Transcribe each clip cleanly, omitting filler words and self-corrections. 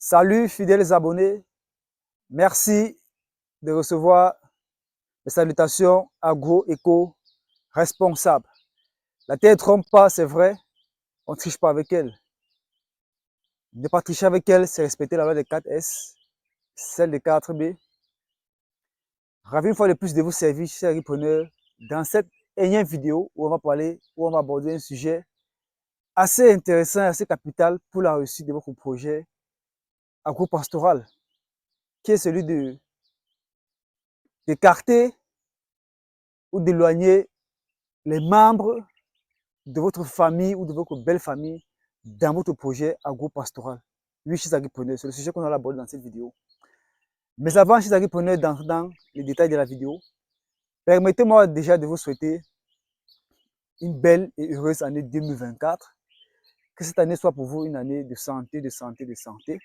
Salut fidèles abonnés, merci de recevoir les salutations agro-éco-responsables. La terre ne trompe pas, c'est vrai, on ne triche pas avec elle. Ne pas tricher avec elle, c'est respecter la loi des 4 S, celle des 4 B. Ravi une fois de plus de vous servir, chers agripreneurs, dans cette énième vidéo où on va parler, où on va aborder un sujet assez intéressant et assez capital pour la réussite de votre projet agro-pastoral, qui est celui d'écarter ou d'éloigner les membres de votre famille ou de votre belle famille dans votre projet agro-pastoral. Oui, chers agripreneurs, c'est le sujet qu'on va aborder dans cette vidéo. Mais avant, chers agripreneurs, dans les détails de la vidéo, permettez-moi déjà de vous souhaiter une belle et heureuse année 2024. Que cette année soit pour vous une année de santé, de santé, de santé.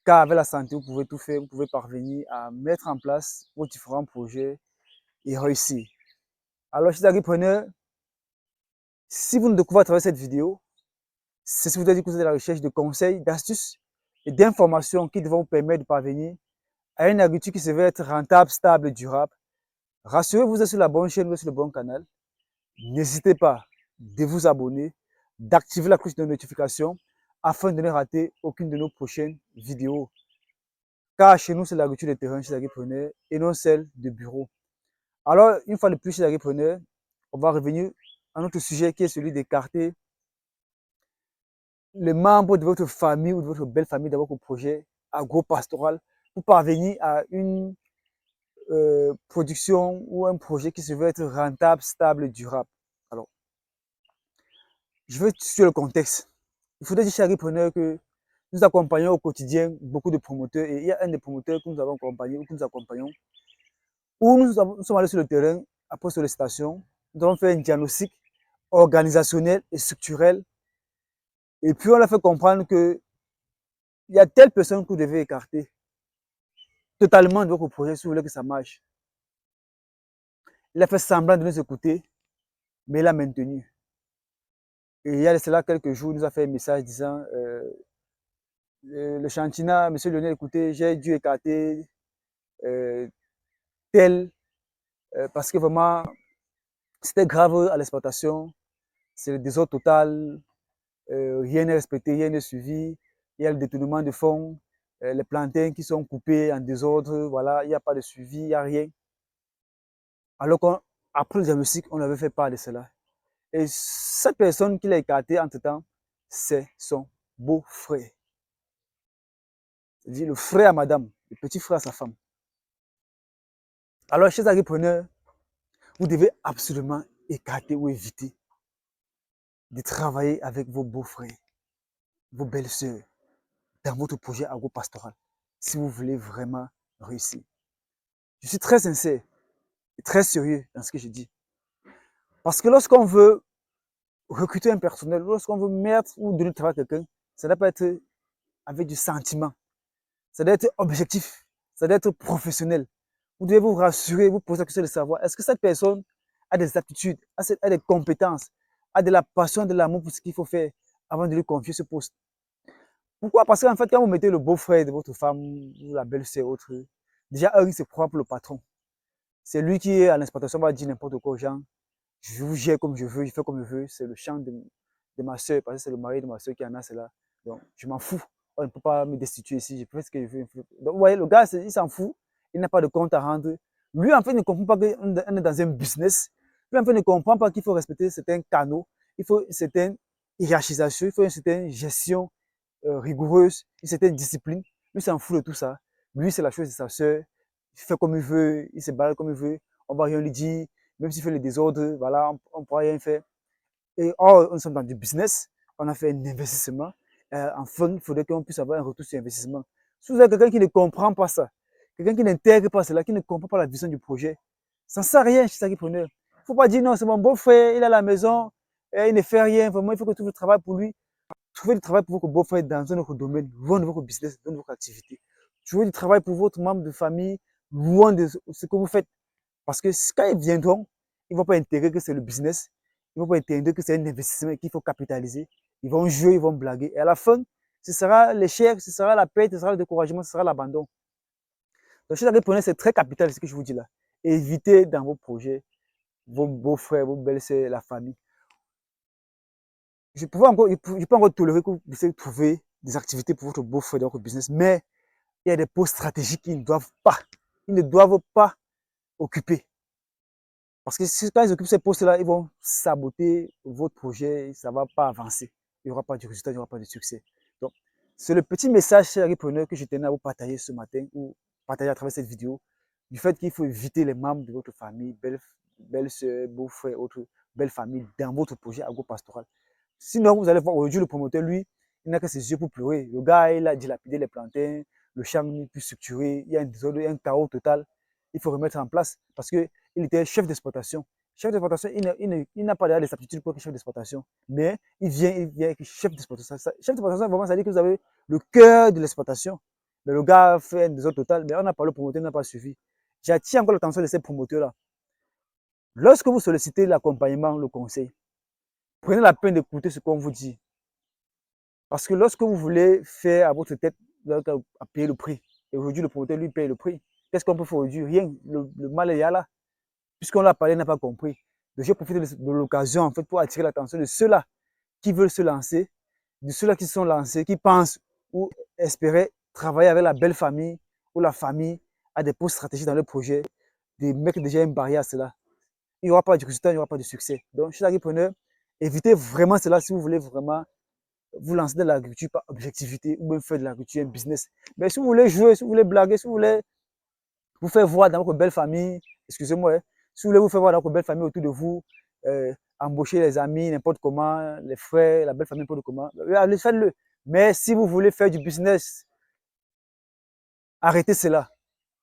Car avec la santé, vous pouvez tout faire, vous pouvez parvenir à mettre en place vos différents projets et réussir. Alors, chers agripreneurs, si vous nous découvrez à travers cette vidéo, c'est ce qui vous dire que vous êtes à la recherche de conseils, d'astuces et d'informations qui vont vous permettre de parvenir à une agriculture qui se veut être rentable, stable et durable. Rassurez-vous, vous êtes sur la bonne chaîne, vous êtes sur le bon canal. N'hésitez pas de vous abonner, d'activer la cloche de notification afin de ne rater aucune de nos prochaines vidéos. Car chez nous, c'est l'agriculture de terrain chez les agripreneurs et non celle de bureau. Alors, une fois de plus chez les agripreneurs, on va revenir à notre sujet qui est celui d'écarter les membres de votre famille ou de votre belle famille dans votre projet agro-pastoral pour parvenir à une production ou un projet qui se veut être rentable, stable, durable. Alors, je veux sur le contexte. Il faudrait dire chez Agripreneur que nous accompagnons au quotidien beaucoup de promoteurs et il y a un des promoteurs que nous avons accompagné ou que nous accompagnons où nous sommes allés sur le terrain après sollicitation. Nous avons fait un diagnostic organisationnel et structurel et puis on a fait comprendre que il y a telle personne que vous devez écarter totalement de votre projet si vous voulez que ça marche. Il a fait semblant de nous écouter, mais il a maintenu. Et il y a de cela quelques jours, il nous a fait un message disant le chantina, monsieur Lionel, écoutez, j'ai dû écarter euh, tel parce que vraiment c'était grave à l'exploitation, c'est le désordre total, rien n'est respecté, rien n'est suivi, il y a le détournement de fonds, les plantains qui sont coupés en désordre, voilà, il n'y a pas de suivi, il n'y a rien. Alors qu'après le diagnostic, on avait fait part de cela. Et cette personne qui l'a écarté entre-temps, c'est son beau-frère. C'est-à-dire le frère à madame, le petit frère à sa femme. Alors, chers agripreneurs, vous devez absolument écarter ou éviter de travailler avec vos beaux-frères, vos belles-sœurs, dans votre projet agro-pastoral, si vous voulez vraiment réussir. Je suis très sincère et très sérieux dans ce que je dis. Parce que lorsqu'on veut recruter un personnel, lorsqu'on veut mettre ou donner le travail à quelqu'un, ça doit pas être avec du sentiment. Ça doit être objectif, ça doit être professionnel. Vous devez vous rassurer, vous poser la question de savoir, est-ce que cette personne a des aptitudes, a des compétences, a de la passion, de l'amour pour ce qu'il faut faire avant de lui confier ce poste. Pourquoi? Parce qu'en fait, quand vous mettez le beau-frère de votre femme, ou la belle-sœur, autre, déjà, un, il se prend pour le patron. C'est lui qui est à l'exploitation, va dire n'importe quoi aux gens. Je vous gère comme je veux, je fais comme je veux. C'est le champ de ma soeur, parce que c'est le mari de ma soeur qui en a cela. Donc, je m'en fous. On ne peut pas me destituer ici, je fais ce que je veux. Donc, vous voyez, le gars, il s'en fout. Il n'a pas de compte à rendre. Lui, en fait, ne comprend pas qu'on est dans un business. Lui, en fait, ne comprend pas qu'il faut respecter certains canaux. Il faut une certaine hiérarchisation, il faut une certaine gestion rigoureuse, une certaine discipline. Lui, s'en fout de tout ça. Lui, c'est la chose de sa soeur. Il fait comme il veut, il se balade comme il veut. On va rien lui dire. Même s'il fait le désordre, voilà, on ne pourra rien faire. Et or, nous sommes dans du business. On a fait un investissement. Enfin, il faudrait qu'on puisse avoir un retour sur investissement. Si vous avez quelqu'un qui ne comprend pas ça, quelqu'un qui n'intègre pas cela, qui ne comprend pas la vision du projet, ça ne sert à rien chez Sagipreneur. Il ne faut pas dire non, c'est mon beau-frère, il est à la maison, il ne fait rien. Vraiment, il faut que tu trouves le travail pour lui. Trouvez du travail pour votre beau-frère dans un autre domaine, loin de votre business, loin de votre activité. Trouvez du travail pour votre membre de famille, loin de ce que vous faites. Parce que quand ils viendront, ils ne vont pas intégrer que c'est le business, ils ne vont pas intégrer que c'est un investissement et qu'il faut capitaliser. Ils vont jouer, ils vont blaguer. Et à la fin, ce sera l'échec, ce sera la perte, ce sera le découragement, ce sera l'abandon. Donc, chez Agipreneur, c'est très capital ce que je vous dis là. Évitez dans vos projets vos beaux-frères, vos belles-sœurs, la famille. Je peux encore tolérer que vous puissiez trouver des activités pour votre beau-frère dans votre business, mais il y a des postes stratégiques qu'ils ne doivent pas occuper. Parce que quand ils occupent ces postes-là, ils vont saboter votre projet, ça ne va pas avancer. Il n'y aura pas de résultat, il n'y aura pas de succès. Donc, c'est le petit message, chers entrepreneurs, que je tenais à vous partager ce matin, ou partager à travers cette vidéo, du fait qu'il faut éviter les membres de votre famille, belle-sœur, beau-frère, autres belle famille, dans votre projet agropastoral. Sinon, vous allez voir aujourd'hui le promoteur, lui, il n'a que ses yeux pour pleurer. Le gars, il a dilapidé les plantains, le champ n'est plus structuré, il y a un désordre, il y a un chaos total. Il faut remettre en place parce qu'il était chef d'exploitation. Chef d'exploitation, il n'a pas les aptitudes pour être chef d'exploitation, mais il vient être chef d'exploitation. Chef d'exploitation, vraiment, ça dit que vous avez le cœur de l'exploitation. Mais le gars fait un désordre total, mais on n'a pas le promoteur, n'a pas suivi. J'attire encore l'attention de ces promoteurs-là. Lorsque vous sollicitez l'accompagnement, le conseil, prenez la peine d'écouter ce qu'on vous dit. Parce que lorsque vous voulez faire à votre tête, vous avez à payer le prix. Et aujourd'hui, le promoteur, lui, paye le prix. Qu'est-ce qu'on peut faire aujourd'hui? Rien. Le mal est là. Puisqu'on l'a parlé, il n'a pas compris. Donc, je profite de l'occasion, en fait, pour attirer l'attention de ceux-là qui veulent se lancer, de ceux-là qui se sont lancés, qui pensent ou espéraient travailler avec la belle famille ou la famille à des postes stratégiques dans le projet, de mettre déjà une barrière à cela. Il n'y aura pas de résultat, il n'y aura pas de succès. Donc, chez l'agrippreneur, évitez vraiment cela si vous voulez vraiment vous lancer dans l'agriculture par objectivité ou même faire de l'agriculture un business. Mais si vous voulez jouer, si vous voulez blaguer, si vous voulez vous faire voir dans votre belle famille, excusez-moi, hein, si vous voulez vous faire voir dans votre belle famille autour de vous, embaucher les amis, n'importe comment, les frères, la belle famille, n'importe comment, allez, faites-le. Mais si vous voulez faire du business, arrêtez cela.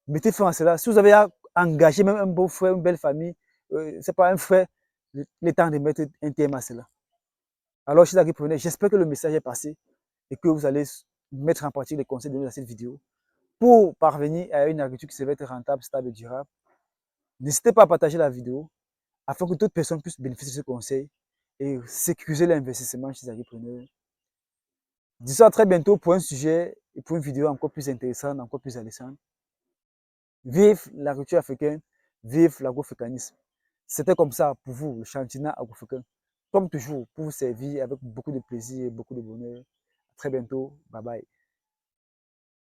Mettez fin à cela. Si vous avez engagé même un beau frère, une belle famille, c'est pas un frère, il est temps de mettre un terme à cela. Alors, chers agripreneurs, j'espère que le message est passé et que vous allez mettre en pratique les conseils donnés dans cette vidéo pour parvenir à une agriculture qui se va être rentable, stable et durable. N'hésitez pas à partager la vidéo afin que d'autres personnes puissent bénéficier de ce conseil et sécuriser l'investissement chez les agripreneurs. Disons à très bientôt pour un sujet et pour une vidéo encore plus intéressante, encore plus alléchante. Vive l'agriculture africaine, vive l'agrofricanisme. C'était comme ça pour vous, le Chantina agrofricain. Comme toujours, pour vous servir avec beaucoup de plaisir et beaucoup de bonheur. À très bientôt. Bye bye.